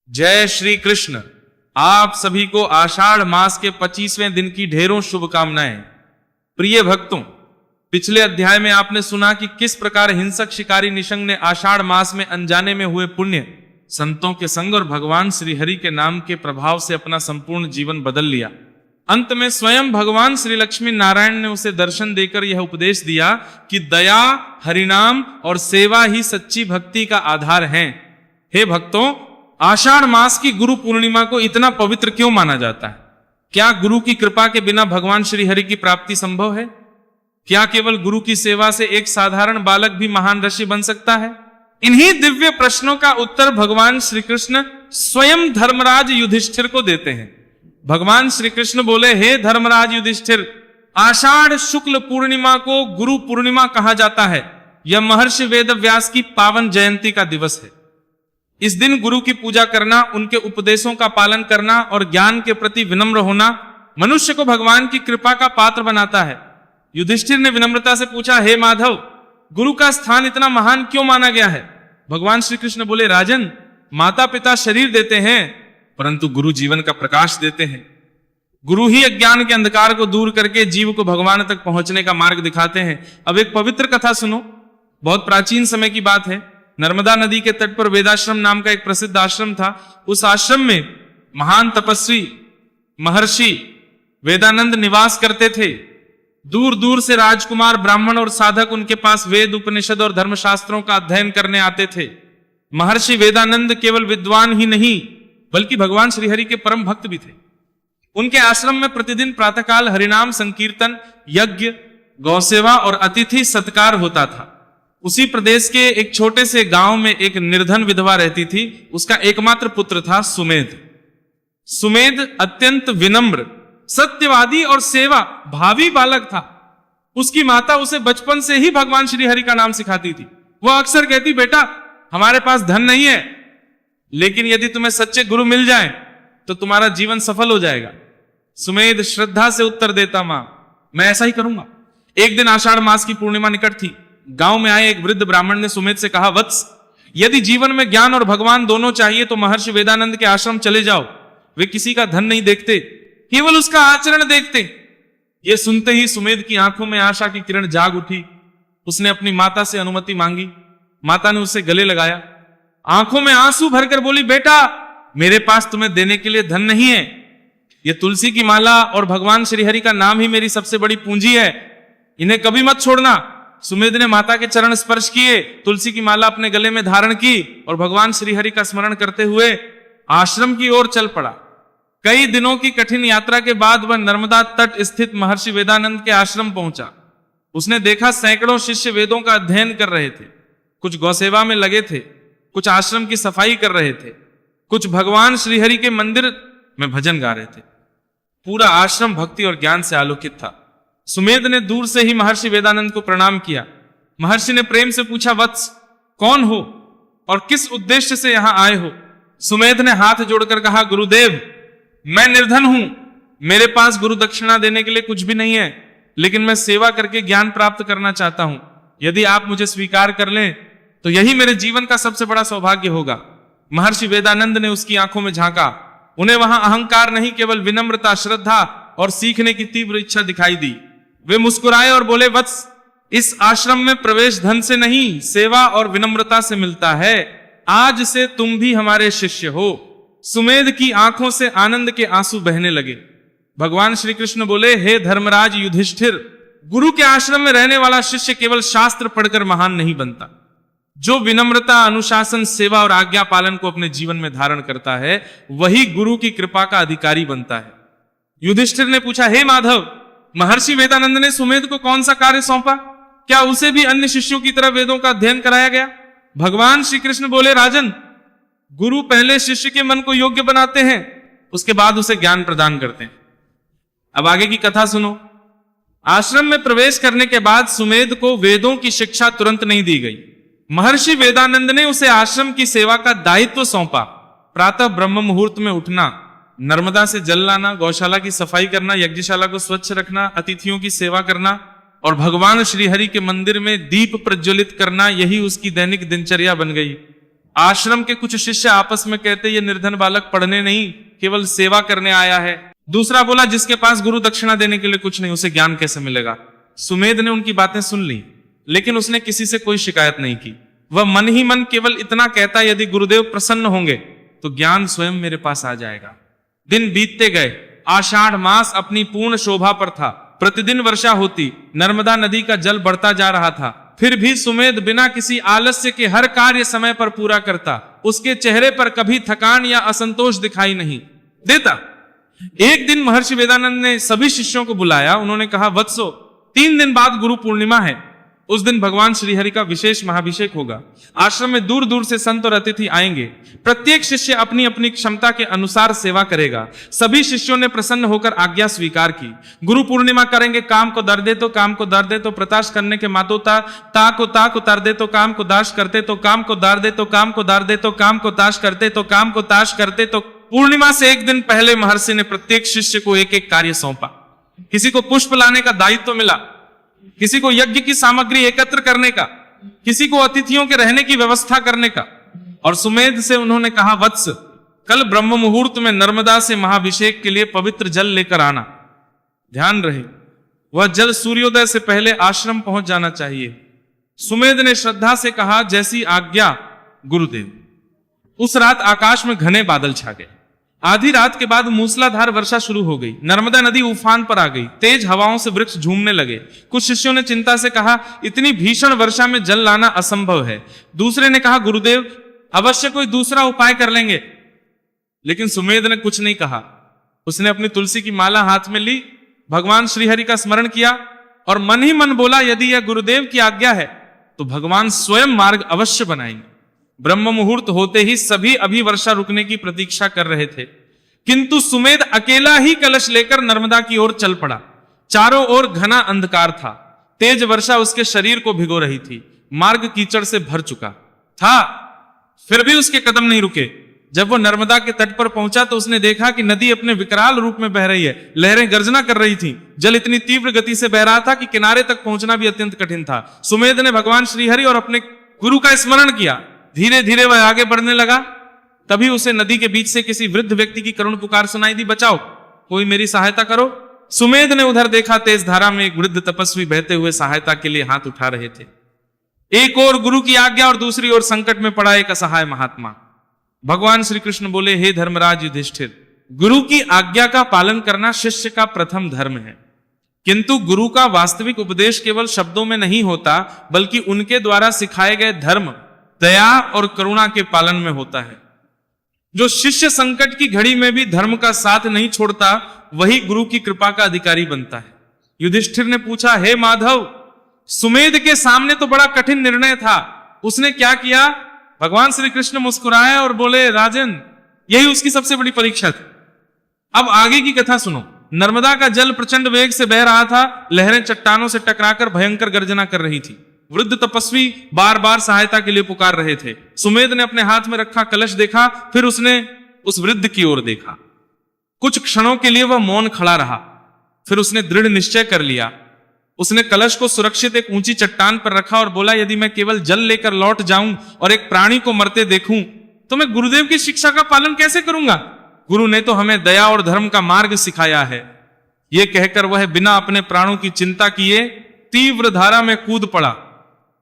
जय श्री कृष्ण। आप सभी को आषाढ़ मास के 25वें दिन की ढेरों शुभकामनाएं। प्रिय भक्तों, पिछले अध्याय में आपने सुना कि किस प्रकार हिंसक शिकारी निशंग ने आषाढ़ मास में अनजाने में हुए पुण्य, संतों के संग और भगवान श्री हरि के नाम के प्रभाव से अपना संपूर्ण जीवन बदल लिया। अंत में स्वयं भगवान श्री लक्ष्मी नारायण ने उसे दर्शन देकर यह उपदेश दिया कि दया, हरिनाम और सेवा ही सच्ची भक्ति का आधार हैं। हे भक्तों, आषाढ़ मास की गुरु पूर्णिमा को इतना पवित्र क्यों माना जाता है? क्या गुरु की कृपा के बिना भगवान श्री हरि की प्राप्ति संभव है? क्या केवल गुरु की सेवा से एक साधारण बालक भी महान ऋषि बन सकता है? इन्हीं दिव्य प्रश्नों का उत्तर भगवान श्री कृष्ण स्वयं धर्मराज युधिष्ठिर को देते हैं। भगवान श्री कृष्ण बोले, हे धर्मराज युधिष्ठिर, आषाढ़ शुक्ल पूर्णिमा को गुरु पूर्णिमा कहा जाता है। यह महर्षि वेद व्यास की पावन जयंती का दिवस है। इस दिन गुरु की पूजा करना, उनके उपदेशों का पालन करना और ज्ञान के प्रति विनम्र होना मनुष्य को भगवान की कृपा का पात्र बनाता है। युधिष्ठिर ने विनम्रता से पूछा, हे माधव, गुरु का स्थान इतना महान क्यों माना गया है? भगवान श्री कृष्ण बोले, राजन, माता पिता शरीर देते हैं परंतु गुरु जीवन का प्रकाश देते हैं। गुरु ही अज्ञान के अंधकार को दूर करके जीव को भगवान तक पहुंचने का मार्ग दिखाते हैं। अब एक पवित्र कथा सुनो। बहुत प्राचीन समय की बात है। नर्मदा नदी के तट पर वेदाश्रम नाम का एक प्रसिद्ध आश्रम था। उस आश्रम में महान तपस्वी महर्षि वेदानंद निवास करते थे। दूर दूर से राजकुमार, ब्राह्मण और साधक उनके पास वेद, उपनिषद और धर्मशास्त्रों का अध्ययन करने आते थे। महर्षि वेदानंद केवल विद्वान ही नहीं बल्कि भगवान श्रीहरि के परम भक्त भी थे। उनके आश्रम में प्रतिदिन प्रातःकाल हरिनाम संकीर्तन, यज्ञ, गौसेवा और अतिथि सत्कार होता था। उसी प्रदेश के एक छोटे से गांव में एक निर्धन विधवा रहती थी। उसका एकमात्र पुत्र था सुमेध। सुमेध अत्यंत विनम्र, सत्यवादी और सेवा भावी बालक था। उसकी माता उसे बचपन से ही भगवान श्री हरि का नाम सिखाती थी। वह अक्सर कहती, बेटा, हमारे पास धन नहीं है, लेकिन यदि तुम्हें सच्चे गुरु मिल जाएं तो तुम्हारा जीवन सफल हो जाएगा। सुमेध श्रद्धा से उत्तर देता, मां, मैं ऐसा ही करूंगा। एक दिन आषाढ़ मास की पूर्णिमा निकट थी। गांव में आए एक वृद्ध ब्राह्मण ने सुमेध से कहा, वत्स, यदि जीवन में ज्ञान और भगवान दोनों चाहिए तो महर्षि वेदानंद के आश्रम चले जाओ। वे किसी का धन नहीं देखते, केवल उसका आचरण देखते। ये सुनते ही सुमेध की आंखों में आशा की किरण जाग उठी। उसने अपनी माता से अनुमति मांगी। माता ने उसे गले लगाया, आंखों में आंसू भरकर बोली, बेटा, मेरे पास तुम्हें देने के लिए धन नहीं है। ये तुलसी की माला और भगवान श्रीहरि का नाम ही मेरी सबसे बड़ी पूंजी है। इन्हें कभी मत छोड़ना। सुमेध ने माता के चरण स्पर्श किए, तुलसी की माला अपने गले में धारण की और भगवान श्रीहरि का स्मरण करते हुए आश्रम की ओर चल पड़ा। कई दिनों की कठिन यात्रा के बाद वह नर्मदा तट स्थित महर्षि वेदानंद के आश्रम पहुंचा। उसने देखा सैकड़ों शिष्य वेदों का अध्ययन कर रहे थे। कुछ गौसेवा में लगे थे, कुछ आश्रम की सफाई कर रहे थे, कुछ भगवान श्रीहरि के मंदिर में भजन गा रहे थे। पूरा आश्रम भक्ति और ज्ञान से आलोकित था। सुमेध ने दूर से ही महर्षि वेदानंद को प्रणाम किया। महर्षि ने प्रेम से पूछा, वत्स, कौन हो और किस उद्देश्य से यहां आए हो? सुमेध ने हाथ जोड़कर कहा, गुरुदेव, मैं निर्धन हूं। मेरे पास गुरु दक्षिणा देने के लिए कुछ भी नहीं है, लेकिन मैं सेवा करके ज्ञान प्राप्त करना चाहता हूं। यदि आप मुझे स्वीकार कर लें तो यही मेरे जीवन का सबसे बड़ा सौभाग्य होगा। महर्षि वेदानंद ने उसकी आंखों में झांका। उन्हें वहां अहंकार नहीं, केवल विनम्रता, श्रद्धा और सीखने की तीव्र इच्छा दिखाई दी। वे मुस्कुराए और बोले, वत्स, इस आश्रम में प्रवेश धन से नहीं, सेवा और विनम्रता से मिलता है। आज से तुम भी हमारे शिष्य हो। सुमेध की आंखों से आनंद के आंसू बहने लगे। भगवान श्री कृष्ण बोले, हे धर्मराज युधिष्ठिर, गुरु के आश्रम में रहने वाला शिष्य केवल शास्त्र पढ़कर महान नहीं बनता। जो विनम्रता, अनुशासन, सेवा और आज्ञा पालन को अपने जीवन में धारण करता है, वही गुरु की कृपा का अधिकारी बनता है। युधिष्ठिर ने पूछा, हे माधव, महर्षि वेदानंद ने सुमेध को कौन सा कार्य सौंपा? क्या उसे भी अन्य शिष्यों की तरह वेदों का अध्ययन कराया गया? भगवान श्री कृष्ण बोले, राजन, गुरु पहले शिष्य के मन को योग्य बनाते हैं, उसके बाद उसे ज्ञान प्रदान करते हैं। अब आगे की कथा सुनो। आश्रम में प्रवेश करने के बाद सुमेध को वेदों की शिक्षा तुरंत नहीं दी गई। महर्षि वेदानंद ने उसे आश्रम की सेवा का दायित्व सौंपा। प्रातः ब्रह्म मुहूर्त में उठना, नर्मदा से जल लाना, गौशाला की सफाई करना, यज्ञशाला को स्वच्छ रखना, अतिथियों की सेवा करना और भगवान श्रीहरि के मंदिर में दीप प्रज्वलित करना, यही उसकी दैनिक दिनचर्या बन गई। आश्रम के कुछ शिष्य आपस में कहते ये निर्धन बालक पढ़ने नहीं केवल सेवा करने आया है। दूसरा बोला जिसके पास गुरु दक्षिणा देने के लिए कुछ नहीं उसे ज्ञान कैसे मिलेगा। सुमेध ने उनकी बातें सुन ली, लेकिन उसने किसी से कोई शिकायत नहीं की। वह मन ही मन केवल इतना कहता यदि गुरुदेव प्रसन्न होंगे तो ज्ञान स्वयं मेरे पास आ जाएगा। दिन बीतते गए, आषाढ़ मास अपनी पूर्ण शोभा पर था। प्रतिदिन वर्षा होती, नर्मदा नदी का जल बढ़ता जा रहा था। फिर भी सुमेध बिना किसी आलस्य के हर कार्य समय पर पूरा करता। उसके चेहरे पर कभी थकान या असंतोष दिखाई नहीं देता। एक दिन महर्षि वेदानंद ने सभी शिष्यों को बुलाया। उन्होंने कहा, वत्सो 3 दिन बाद गुरु पूर्णिमा है। उस दिन भगवान श्रीहरि का विशेष महाभिषेक होगा। आश्रम में दूर दूर से संत और अतिथि आएंगे। प्रत्येक शिष्य अपनी अपनी क्षमता के अनुसार सेवा करेगा। सभी शिष्यों ने प्रसन्न होकर आज्ञा स्वीकार की। गुरु पूर्णिमा करेंगे, काम को दर दे तो काम को दर दे तो प्रताश करने के मातो ताक उतार दे तो काम को दाश करते तो काम को दार दे तो काम को दार दे तो काम को ताश करते तो काम को ताश करते तो। पूर्णिमा से एक दिन पहले महर्षि ने प्रत्येक शिष्य को एक एक कार्य सौंपा। किसी को पुष्प लाने का दायित्व मिला, किसी को यज्ञ की सामग्री एकत्र करने का, किसी को अतिथियों के रहने की व्यवस्था करने का। और सुमेध से उन्होंने कहा, वत्स कल ब्रह्म मुहूर्त में नर्मदा से महाभिषेक के लिए पवित्र जल लेकर आना। ध्यान रहे वह जल सूर्योदय से पहले आश्रम पहुंच जाना चाहिए। सुमेध ने श्रद्धा से कहा, जैसी आज्ञा गुरुदेव। उस रात आकाश में घने बादल छा गए। आधी रात के बाद मूसलाधार वर्षा शुरू हो गई। नर्मदा नदी उफान पर आ गई। तेज हवाओं से वृक्ष झूमने लगे। कुछ शिष्यों ने चिंता से कहा, इतनी भीषण वर्षा में जल लाना असंभव है। दूसरे ने कहा, गुरुदेव अवश्य कोई दूसरा उपाय कर लेंगे। लेकिन सुमेध ने कुछ नहीं कहा। उसने अपनी तुलसी की माला हाथ में ली, भगवान श्रीहरि का स्मरण किया और मन ही मन बोला, यदि यह गुरुदेव की आज्ञा है तो भगवान स्वयं मार्ग अवश्य बनाएंगे। ब्रह्म मुहूर्त होते ही सभी अभी वर्षा रुकने की प्रतीक्षा कर रहे थे, किंतु सुमेध अकेला ही कलश लेकर नर्मदा की ओर चल पड़ा। चारों ओर घना अंधकार था। तेज वर्षा उसके शरीर को भिगो रही थी। मार्ग कीचड़ से भर चुका था, फिर भी उसके कदम नहीं रुके। जब वो नर्मदा के तट पर पहुंचा तो उसने देखा कि नदी अपने विकराल रूप में बह रही है। लहरें गर्जना कर रही थीं। जल इतनी तीव्र गति से बह रहा था कि किनारे तक पहुंचना भी अत्यंत कठिन था। सुमेध ने भगवान श्रीहरि और अपने गुरु का स्मरण किया। धीरे धीरे वह आगे बढ़ने लगा। तभी उसे नदी के बीच से किसी वृद्ध व्यक्ति की करुण पुकार सुनाई दी, बचाओ, कोई मेरी सहायता करो। सुमेध ने उधर देखा, तेज धारा में एक वृद्ध तपस्वी बहते हुए सहायता के लिए हाथ उठा रहे थे। एक ओर गुरु की आज्ञा और दूसरी ओर संकट में पड़ा एक असहाय महात्मा। भगवान श्री कृष्ण बोले, हे धर्मराज युधिष्ठिर, गुरु की आज्ञा का पालन करना शिष्य का प्रथम धर्म है, किंतु गुरु का वास्तविक उपदेश केवल शब्दों में नहीं होता, बल्कि उनके द्वारा सिखाए गए धर्म, दया और करुणा के पालन में होता है। जो शिष्य संकट की घड़ी में भी धर्म का साथ नहीं छोड़ता, वही गुरु की कृपा का अधिकारी बनता है। युधिष्ठिर ने पूछा, हे माधव, सुमेध के सामने तो बड़ा कठिन निर्णय था, उसने क्या किया? भगवान श्री कृष्ण मुस्कुराए और बोले, राजन, यही उसकी सबसे बड़ी परीक्षा थी। अब आगे की कथा सुनो। नर्मदा का जल प्रचंड वेग से बह रहा था। लहरें चट्टानों से टकराकर भयंकर गर्जना कर रही थी। वृद्ध तपस्वी बार बार सहायता के लिए पुकार रहे थे। सुमेध ने अपने हाथ में रखा कलश देखा, फिर उसने उस वृद्ध की ओर देखा। कुछ क्षणों के लिए वह मौन खड़ा रहा, फिर उसने दृढ़ निश्चय कर लिया। उसने कलश को सुरक्षित एक ऊंची चट्टान पर रखा और बोला, यदि मैं केवल जल लेकर लौट जाऊं और एक प्राणी को मरते देखूं तो मैं गुरुदेव की शिक्षा का पालन कैसे करूंगा? गुरु ने तो हमें दया और धर्म का मार्ग सिखाया है। यह कहकर वह बिना अपने प्राणों की चिंता किए तीव्र धारा में कूद पड़ा।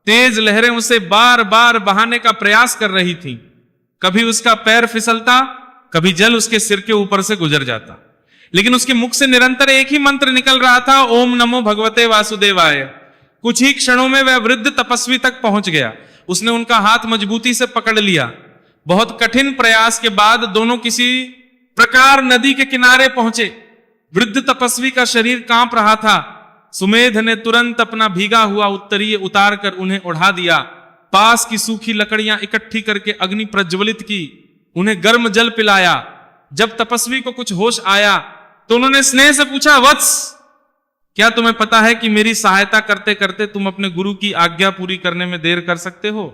तेज लहरें उसे बार बार बहाने का प्रयास कर रही थीं। कभी उसका पैर फिसलता, कभी जल उसके सिर के ऊपर से गुजर जाता, लेकिन उसके मुख से निरंतर एक ही मंत्र निकल रहा था, ओम नमो भगवते वासुदेवाय। कुछ ही क्षणों में वह वृद्ध तपस्वी तक पहुंच गया। उसने उनका हाथ मजबूती से पकड़ लिया। बहुत कठिन प्रयास के बाद दोनों किसी प्रकार नदी के किनारे पहुंचे। वृद्ध तपस्वी का शरीर कांप रहा था। सुमेध ने तुरंत अपना भीगा हुआ उत्तरीय उतार कर उन्हें ओढ़ा दिया। पास की सूखी लकड़ियां इकट्ठी करके अग्नि प्रज्वलित की, उन्हें गर्म जल पिलाया। जब तपस्वी को कुछ होश आया तो उन्होंने स्नेह से पूछा, वत्स, क्या तुम्हें पता है कि मेरी सहायता करते करते तुम अपने गुरु की आज्ञा पूरी करने में देर कर सकते हो?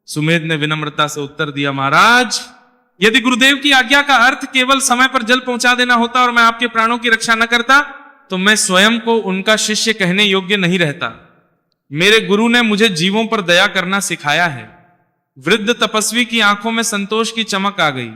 सुमेध ने विनम्रता से उत्तर दिया, महाराज, यदि गुरुदेव की आज्ञा का अर्थ केवल समय पर जल पहुंचा देना होता और मैं आपके प्राणों की रक्षा न करता तो मैं स्वयं को उनका शिष्य कहने योग्य नहीं रहता। मेरे गुरु ने मुझे जीवों पर दया करना सिखाया है। वृद्ध तपस्वी की आंखों में संतोष की चमक आ गई।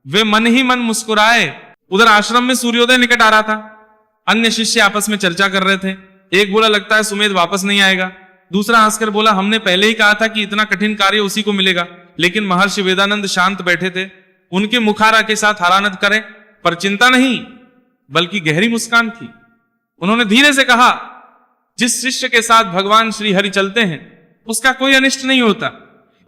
वे मन ही मन मुस्कुराए। उधर आश्रम में सूर्योदय निकट आ रहा था। अन्य शिष्य आपस में चर्चा कर रहे थे। एक बोला, लगता है सुमेध वापस नहीं आएगा। दूसरा हंसकर बोला, हमने पहले ही कहा था कि इतना कठिन कार्य उसी को मिलेगा। लेकिन महर्षि वेदानंद शांत बैठे थे। उनके मुखारा के साथ हरानत करें, पर चिंता नहीं, बल्कि गहरी मुस्कान थी। उन्होंने धीरे से कहा, जिस शिष्य के साथ भगवान श्री हरि चलते हैं उसका कोई अनिष्ट नहीं होता।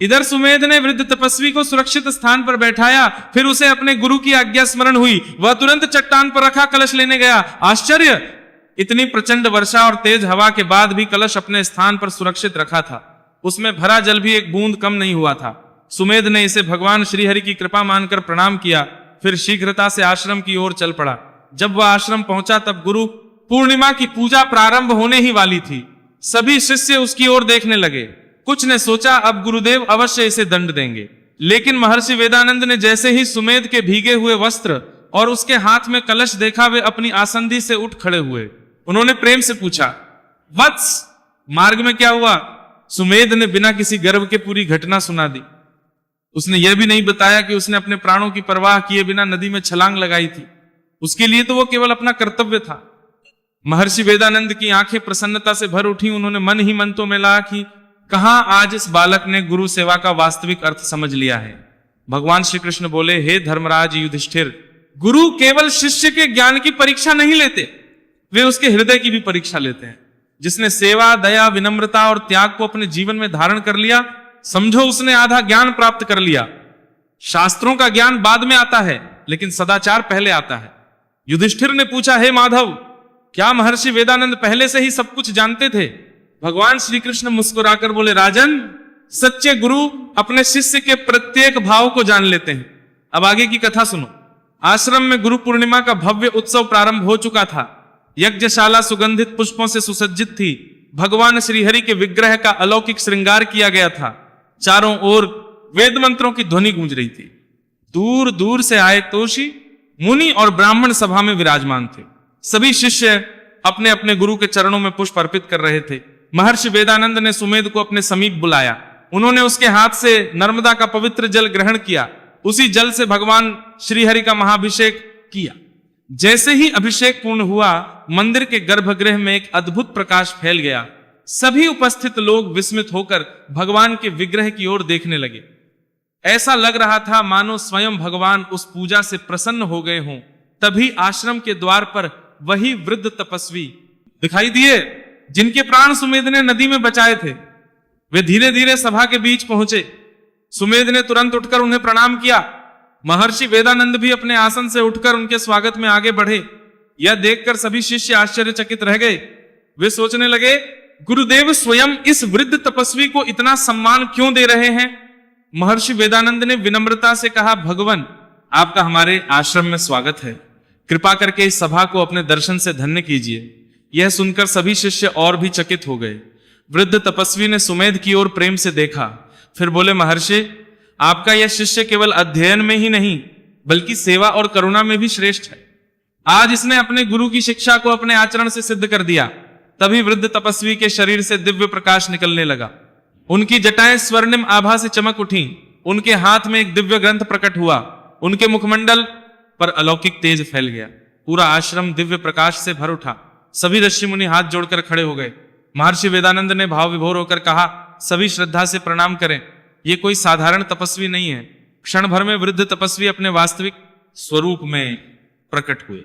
इधर सुमेध ने वृद्ध तपस्वी को सुरक्षित स्थान पर बैठाया। फिर उसे अपने गुरु की आज्ञा स्मरण हुई। वह तुरंत चट्टान पर रखा कलश लेने गया। आश्चर्य! इतनी प्रचंड वर्षा और तेज हवा के बाद भी कलश अपने स्थान पर सुरक्षित रखा था। उसमें भरा जल भी एक बूंद कम नहीं हुआ था। सुमेध ने इसे भगवान श्रीहरि की कृपा मानकर प्रणाम किया। फिर शीघ्रता से आश्रम की ओर चल पड़ा। जब वह आश्रम पहुंचा तब गुरु पूर्णिमा की पूजा प्रारंभ होने ही वाली थी। सभी शिष्य उसकी ओर देखने लगे। कुछ ने सोचा अब गुरुदेव अवश्य इसे दंड देंगे। लेकिन महर्षि वेदानंद ने जैसे ही सुमेध के भीगे हुए वस्त्र और उसके हाथ में कलश देखा, वे अपनी आसंदी से उठ खड़े हुए। उन्होंने प्रेम से पूछा, वत्स, मार्ग में क्या हुआ? सुमेध ने बिना किसी गर्व के पूरी घटना सुना दी। उसने यह भी नहीं बताया कि उसने अपने प्राणों की परवाह किए बिना नदी में छलांग लगाई थी। उसके लिए तो वो केवल अपना कर्तव्य था। महर्षि वेदानंद की आंखें प्रसन्नता से भर उठी। उन्होंने मन ही मन तो मिला कि कहां आज इस बालक ने गुरु सेवा का वास्तविक अर्थ समझ लिया है। भगवान श्री कृष्ण बोले, हे धर्मराज युधिष्ठिर, गुरु केवल शिष्य के ज्ञान की परीक्षा नहीं लेते, वे उसके हृदय की भी परीक्षा लेते हैं। जिसने सेवा, दया, विनम्रता और त्याग को अपने जीवन में धारण कर लिया, समझो उसने आधा ज्ञान प्राप्त कर लिया। शास्त्रों का ज्ञान बाद में आता है, लेकिन सदाचार पहले आता है। युधिष्ठिर ने पूछा, हे माधव, क्या महर्षि वेदानंद पहले से ही सब कुछ जानते थे? भगवान श्री कृष्ण मुस्कुराकर बोले, राजन, सच्चे गुरु अपने शिष्य के प्रत्येक भाव को जान लेते हैं। अब आगे की कथा सुनो। आश्रम में गुरु पूर्णिमा का भव्य उत्सव प्रारंभ हो चुका था। यज्ञशाला सुगंधित पुष्पों से सुसज्जित थी। भगवान श्रीहरि के विग्रह का अलौकिक श्रृंगार किया गया था। चारों ओर वेद मंत्रों की ध्वनि गूंज रही थी। दूर दूर से आए तोषी, मुनि और ब्राह्मण सभा में विराजमान थे। सभी शिष्य अपने अपने गुरु के चरणों में पुष्प अर्पित कर रहे थे। महर्षि वेदानंद ने सुमेध को अपने समीप बुलाया। उन्होंने उसके हाथ से नर्मदा का पवित्र जल ग्रहण किया। उसी जल से भगवान श्रीहरि का महाभिषेक किया। जैसे ही अभिषेक पूर्ण हुआ, मंदिर के गर्भगृह में एक अद्भुत प्रकाश फैल गया। सभी उपस्थित लोग विस्मित होकर भगवान के विग्रह की ओर देखने लगे। ऐसा लग रहा था मानो स्वयं भगवान उस पूजा से प्रसन्न हो गए हों। तभी आश्रम के द्वार पर वही वृद्ध तपस्वी दिखाई दिए जिनके प्राण सुमेध ने नदी में बचाए थे। वे धीरे धीरे सभा के बीच पहुंचे। सुमेध ने तुरंत उठकर उन्हें प्रणाम किया। महर्षि वेदानंद भी अपने आसन से उठकर उनके स्वागत में आगे बढ़े। यह देखकर सभी शिष्य आश्चर्यचकित रह गए। वे सोचने लगे, गुरुदेव स्वयं इस वृद्ध तपस्वी को इतना सम्मान क्यों दे रहे हैं? महर्षि वेदानंद ने विनम्रता से कहा, भगवान, आपका हमारे आश्रम में स्वागत है। कृपा करके इस सभा को अपने दर्शन से धन्य कीजिए। यह सुनकर सभी शिष्य और भी चकित हो गए। वृद्ध तपस्वी ने सुमेध की ओर प्रेम से देखा। फिर बोले, महर्षि, आपका यह शिष्य केवल अध्ययन में ही नहीं बल्कि सेवा और करुणा में भी श्रेष्ठ है। आज इसने अपने गुरु की शिक्षा को अपने आचरण से सिद्ध कर दिया। तभी वृद्ध तपस्वी के शरीर से दिव्य प्रकाश निकलने लगा। उनकी जटाएं स्वर्णिम आभा से चमक उठी। उनके हाथ में एक दिव्य ग्रंथ प्रकट हुआ। उनके मुखमंडल पर अलौकिक तेज फैल गया। पूरा आश्रम दिव्य प्रकाश से भर उठा। सभी ऋषि मुनि हाथ जोड़कर खड़े हो गए। महर्षि वेदानंद ने भाव विभोर होकर कहा, सभी श्रद्धा से प्रणाम करें। ये कोई साधारण तपस्वी नहीं है। क्षण भर में वृद्ध तपस्वी अपने वास्तविक स्वरूप में प्रकट हुए।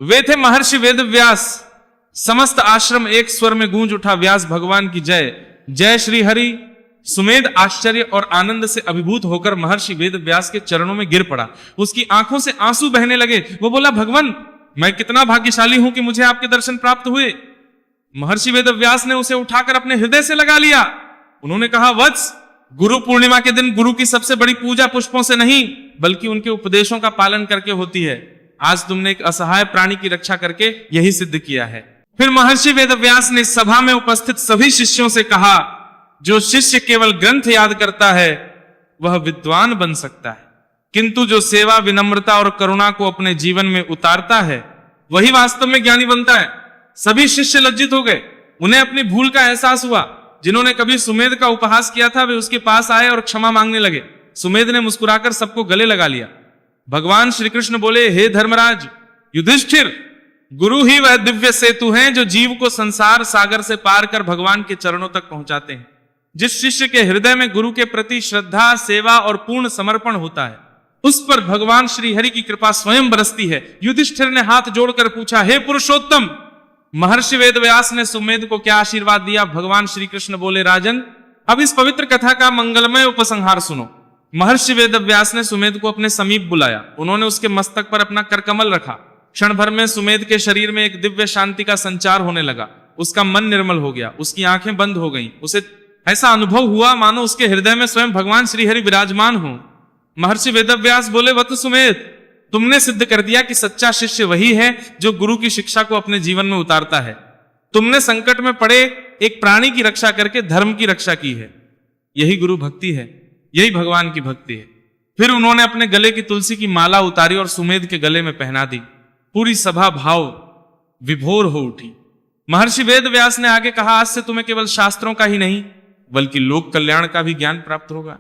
वे थे महर्षि वेद व्यास। समस्त आश्रम एक स्वर में गूंज उठा, व्यास भगवान की जय, जय श्री हरि। सुमेध आश्चर्य और आनंद से अभिभूत होकर महर्षि वेद व्यास के चरणों में गिर पड़ा। उसकी आंखों से आंसू बहने लगे। वो बोला, भगवान, मैं कितना भाग्यशाली हूं कि मुझे आपके दर्शन प्राप्त हुए। महर्षि वेद व्यास ने उसे उठाकर अपने हृदय से लगा लिया। उन्होंने कहा, वत्स, गुरु पूर्णिमा के दिन गुरु की सबसे बड़ी पूजा पुष्पों से नहीं बल्कि उनके उपदेशों का पालन करके होती है। आज तुमने एक असहाय प्राणी की रक्षा करके यही सिद्ध किया है। फिर महर्षि वेद व्यास ने सभा में उपस्थित सभी शिष्यों से कहा, जो शिष्य केवल ग्रंथ याद करता है वह विद्वान बन सकता है, किंतु जो सेवा, विनम्रता और करुणा को अपने जीवन में उतारता है वही वास्तव में ज्ञानी बनता है। सभी शिष्य लज्जित हो गए। उन्हें अपनी भूल का एहसास हुआ। जिन्होंने कभी सुमेध का उपहास किया था वे उसके पास आए और क्षमा मांगने लगे। सुमेध ने मुस्कुराकर सबको गले लगा लिया। भगवान श्री कृष्ण बोले, हे धर्मराज युधिष्ठिर, गुरु ही वह दिव्य सेतु हैं जो जीव को संसार सागर से पार कर भगवान के चरणों तक पहुंचाते हैं। जिस शिष्य के हृदय में गुरु के प्रति श्रद्धा, सेवा और पूर्ण समर्पण होता है, उस पर भगवान श्री हरि की कृपा स्वयं बरसती है। युधिष्ठिर ने हाथ जोड़कर पूछा, हे पुरुषोत्तम, महर्षि वेदव्यास ने सुमेध को क्या आशीर्वाद दिया? भगवान श्री कृष्ण बोले, राजन, अब इस पवित्र कथा का मंगलमय उपसंहार सुनो। महर्षि वेदव्यास ने सुमेध को अपने समीप बुलाया। उन्होंने उसके मस्तक पर अपना करकमल रखा। क्षण भर में सुमेध के शरीर में एक दिव्य शांति का संचार होने लगा। उसका मन निर्मल हो गया, उसकी आंखें बंद हो गईं। उसे ऐसा अनुभव हुआ मानो उसके हृदय में स्वयं भगवान श्रीहरि विराजमान हो। महर्षि वेदव्यास बोले, वत सुमेध, तुमने सिद्ध कर दिया कि सच्चा शिष्य वही है जो गुरु की शिक्षा को अपने जीवन में उतारता है। तुमने संकट में पड़े एक प्राणी की रक्षा करके धर्म की रक्षा की है। यही गुरु भक्ति है, यही भगवान की भक्ति है। फिर उन्होंने अपने गले की तुलसी की माला उतारी और सुमेध के गले में पहना दी। पूरी सभा भाव विभोर हो उठी। महर्षि वेदव्यास ने आगे कहा, आज से तुम्हें केवल शास्त्रों का ही नहीं बल्कि लोक कल्याण का भी ज्ञान प्राप्त होगा।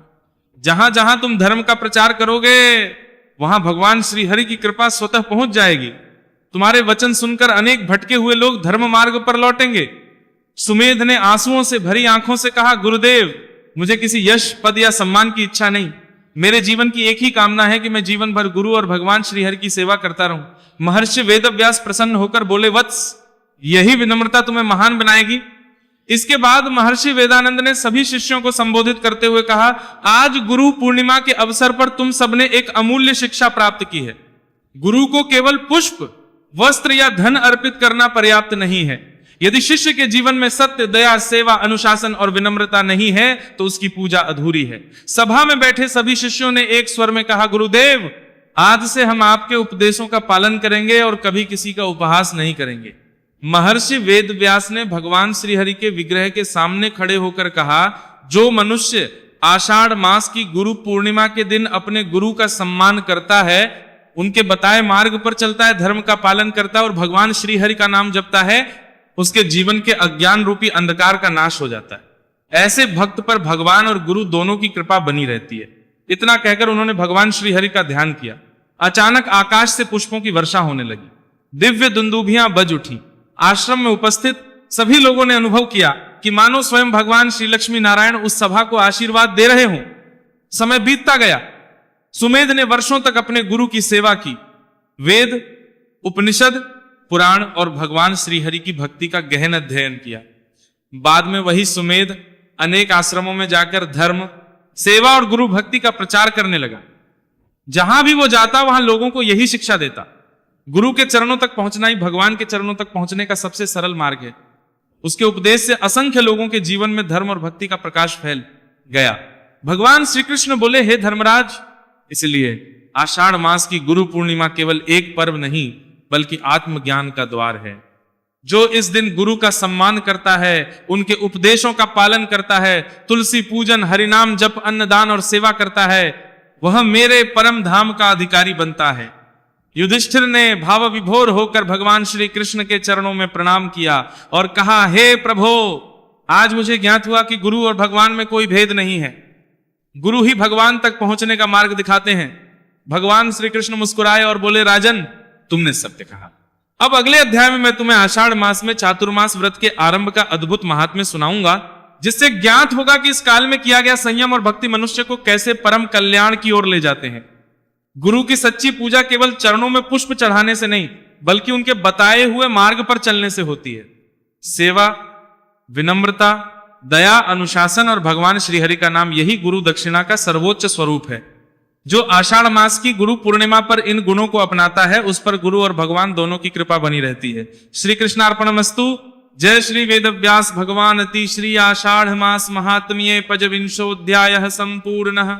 जहां जहां तुम धर्म का प्रचार करोगे वहां भगवान श्री हरि की कृपा स्वतः पहुंच जाएगी। तुम्हारे वचन सुनकर अनेक भटके हुए लोग धर्म मार्ग पर लौटेंगे। सुमेध ने आंसुओं से भरी आंखों से कहा, गुरुदेव, मुझे किसी यश, पद या सम्मान की इच्छा नहीं। मेरे जीवन की एक ही कामना है कि मैं जीवन भर गुरु और भगवान श्री हरि की सेवा करता रहूं। महर्षि वेदव्यास प्रसन्न होकर बोले, वत्स, यही विनम्रता तुम्हें महान बनाएगी। इसके बाद महर्षि वेदानंद ने सभी शिष्यों को संबोधित करते हुए कहा, आज गुरु पूर्णिमा के अवसर पर तुम सबने एक अमूल्य शिक्षा प्राप्त की है। गुरु को केवल पुष्प, वस्त्र या धन अर्पित करना पर्याप्त नहीं है। यदि शिष्य के जीवन में सत्य, दया, सेवा, अनुशासन और विनम्रता नहीं है तो उसकी पूजा अधूरी है। सभा में बैठे सभी शिष्यों ने एक स्वर में कहा, गुरुदेव, आज से हम आपके उपदेशों का पालन करेंगे और कभी किसी का उपहास नहीं करेंगे। महर्षि वेदव्यास ने भगवान श्री हरि के विग्रह के सामने खड़े होकर कहा, जो मनुष्य आषाढ़ मास की गुरु पूर्णिमा के दिन अपने गुरु का सम्मान करता है, उनके बताए मार्ग पर चलता है, धर्म का पालन करता है और भगवान श्री हरि का नाम जपता है, उसके जीवन के अज्ञान रूपी अंधकार का नाश हो जाता है। ऐसे भक्त पर भगवान और गुरु दोनों की कृपा बनी रहती है। इतना कहकर उन्होंने भगवान श्री हरि का ध्यान किया। अचानक आकाश से पुष्पों की वर्षा होने लगी। दिव्य दुंदुभियां बज उठी। आश्रम में उपस्थित सभी लोगों ने अनुभव किया कि मानो स्वयं भगवान श्री लक्ष्मी नारायण उस सभा को आशीर्वाद दे रहे हों। समय बीतता गया। सुमेध ने वर्षों तक अपने गुरु की सेवा की। वेद, उपनिषद, पुराण और भगवान श्री हरि की भक्ति का गहन अध्ययन किया। बाद में वही सुमेध अनेक आश्रमों में जाकर धर्म, सेवा और गुरु भक्ति का प्रचार करने लगा। जहां भी वो जाता वहां लोगों को यही शिक्षा देता। गुरु के चरणों तक पहुंचना ही भगवान के चरणों तक पहुंचने का सबसे सरल मार्ग है। उसके उपदेश से असंख्य लोगों के जीवन में धर्म और भक्ति का प्रकाश फैल गया। भगवान श्री कृष्ण बोले, हे धर्मराज, इसलिए आषाढ़ मास की गुरु पूर्णिमा केवल एक पर्व नहीं बल्कि आत्मज्ञान का द्वार है। जो इस दिन गुरु का सम्मान करता है, उनके उपदेशों का पालन करता है, तुलसी पूजन, हरिनाम जप, अन्नदान और सेवा करता है, वह मेरे परम धाम का अधिकारी बनता है। युधिष्ठिर ने भाव विभोर होकर भगवान श्री कृष्ण के चरणों में प्रणाम किया और कहा, हे प्रभो, आज मुझे ज्ञात हुआ कि गुरु और भगवान में कोई भेद नहीं है। गुरु ही भगवान तक पहुंचने का मार्ग दिखाते हैं। भगवान श्री कृष्ण मुस्कुराए और बोले, राजन, तुमने सत्य कहा। अब अगले अध्याय में मैं तुम्हें आषाढ़ मास में चातुर्मास व्रत के आरंभ का अद्भुत महात्म्य सुनाऊंगा, जिससे ज्ञात होगा कि इस काल में किया गया संयम और भक्ति मनुष्य को कैसे परम कल्याण की ओर ले जाते हैं। गुरु की सच्ची पूजा केवल चरणों में पुष्प चढ़ाने से नहीं बल्कि उनके बताए हुए मार्ग पर चलने से होती है। सेवा, विनम्रता, दया, अनुशासन और भगवान श्रीहरि का नाम, यही गुरु दक्षिणा का सर्वोच्च स्वरूप है। जो आषाढ़ मास की गुरु पूर्णिमा पर इन गुणों को अपनाता है, उस पर गुरु और भगवान दोनों की कृपा बनी रहती है। श्री कृष्णार्पणमस्तु। जय श्री वेदव्यास भगवान। अति श्री आषाढ़ मास महात्म्ये पजविंशोऽध्यायः संपूर्णः।